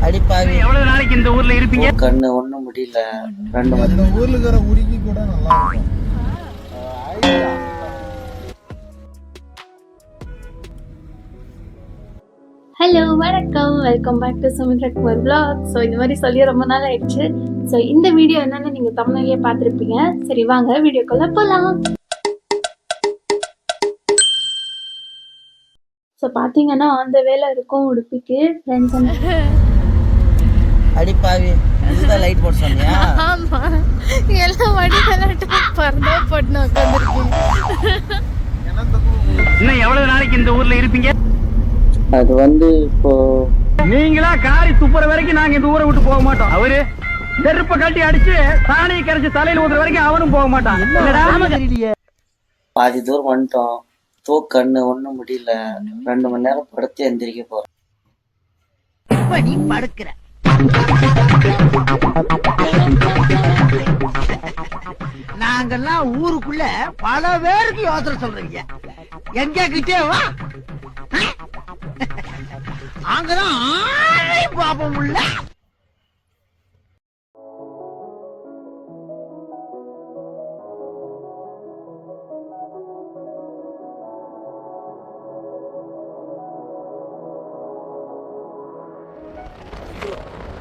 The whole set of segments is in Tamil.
அடிப்பாவி எவ்வளவு நாளைக்கு இந்த ஊர்ல இருப்பீங்க? கண்ணு ஒண்ணும் முடியல. 2 மணி இந்த ஊர்ல இருக்கிற உருக்கி கூட நல்லா இருக்கும். ஹலோ வணக்கம், welcome back to Sumitra Kumar vlog. So இந்த மாதிரி சொல்லி ரொம்ப நாள் ஆயிடுச்சு. ஸோ இந்த வீடியோ என்னன்னு நீங்கள் தமிழ்லேயே பார்த்துருப்பீங்க. சரி வாங்க வீடியோக்குள்ளே போகலாம். ஸோ பார்த்தீங்கன்னா அந்த வேலை இருக்கும் உடுப்பிக்கு ஃப்ரெண்ட்ஸ். அடிப்பாவி இதுதான் லைட் போட சொன்னியா? ஆமா, எல்லாம் வடிவலாட்டு பறந்தா போட்டு உட்காந்துருக்கீங்க. இன்னும் எவ்வளவு நாளைக்கு இந்த ஊர்ல இருப்பீங்க? அது வந்து இப்போ நீங்களா காரி துப்புற வரைக்கும் நாங்க இந்த ஊரை விட்டு போக மாட்டோம். அவரு செருப்ப கட்டி அடிச்சு சாணியை கரைச்சு தலையில ஊதுற வரைக்கும் அவரும் போக மாட்டான். பாதி தூரம் வந்துட்டோம். கண்ணு ஒண்ணும் முடியல. 2 மணி நேரம் படுத்து எந்திரிக்க போறோம். நீ படுக்கிற நாங்கெல்லாம் ஊருக்குள்ள பல பேருக்கு யோசனை சொல்றீங்க. எங்க கிட்டே வா, அங்கதான் பாப்பம் உள்ள.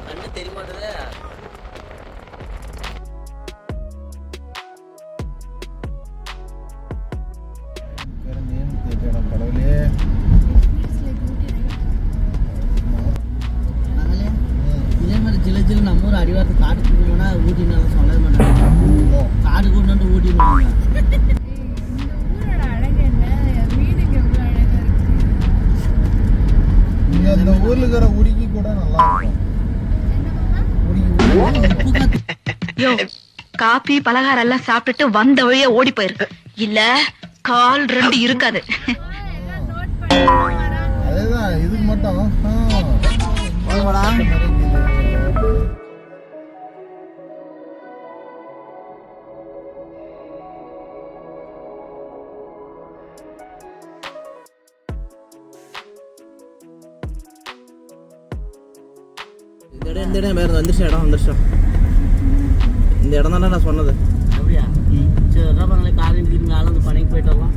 கண்ணு தெரிய மாட்டேது. இதே மாதிரி சில சில நம்ம ஊர் அடிவாரத்து காட்டுக்கு போனா ஊட்டினாலும் சொல்லவே மாட்டாங்க. காடு கூட்டு ஊட்டிடுவாங்க. இந்த ஊர்ல இருக்கிற உருக்கி கூட நல்லா இருக்கும். காபி பலகாரம் எல்லாம் சாப்பிட்டுட்டு வந்த வழியா ஓடி போயிருக்கு. இல்ல கால் 2 இருக்காது. அதேதான் இதுக்கு மட்டும் இந்த இடம் வேற வந்துருச்சு. இந்த இடம் தானே நான் சொன்னது. அப்படியா? சரி பண்ணல. காலையில் திரும்பி ஆளந்து பணிக்கு போயிட்டு வரலாம்.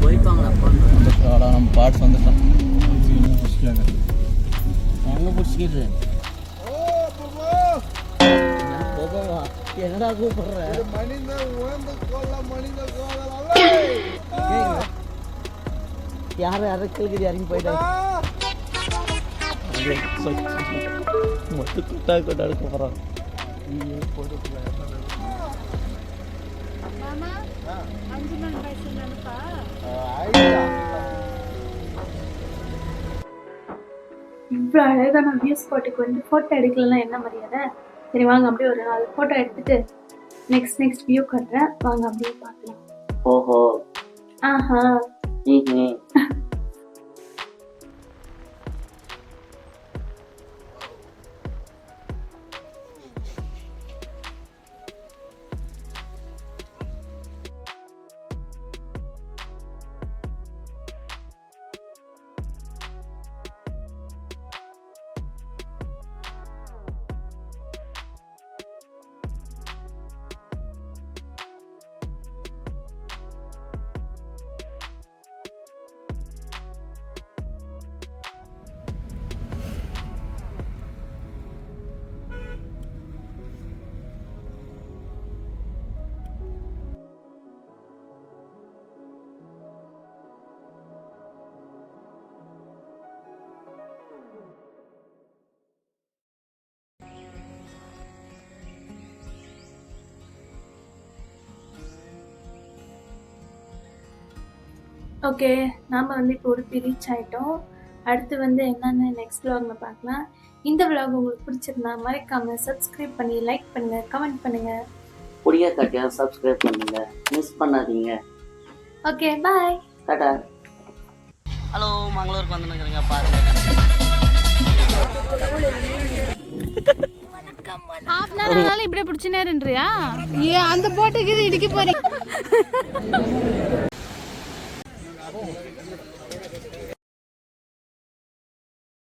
போயிப்பாங்களா? நம்ம பாட்ஸ் வந்துட்டோம். எங்க பிடிச்சிக்கிட்டு என்னடா கூப்பிடுற? யாரு அரக்கலுக்கு இறங்கி போயிட்டாங்க. மொத்த கொட்டா எடுக்க போறான். இவ்வளோ அழகான வியூ ஸ்பாட்டுக்கு வந்து ஃபோட்டோ எடுக்கலன்னா என்ன மரியாதை? சரி வாங்க அப்படியே ஒரு 4 ஃபோட்டோ எடுத்துட்டு நெக்ஸ்ட் வியூ காட்டுறேன். வாங்க அப்படியே பார்க்கலாம். ஓஹோ, ஆஹா. ஓகே, நாம் வந்து இப்போ உடுப்பி ரீச் ஆகிட்டோம். அடுத்து வந்து என்னென்னு நெக்ஸ்ட் vlogல பார்க்கலாம். இந்த vlog உங்களுக்கு பிடிச்சிருந்தா மறக்காமல் சப்ஸ்கிரைப் பண்ணி லைக் பண்ணுங்கள், கமெண்ட் பண்ணுங்கள். புடிய கட்டியா சப்ஸ்கிரைப் பண்ணுங்க, மிஸ் பண்ணாதீங்க. ஓகே, பாய், டாடா. ஹலோ, மங்களூருக்கு வந்துருக்கீங்க பாருங்க. ஹாஃப் அன் ஹவர் இப்படியே பிடிச்சினேருன்றியா? அந்த போட்டுக்கு இடிக்க போறீங்க.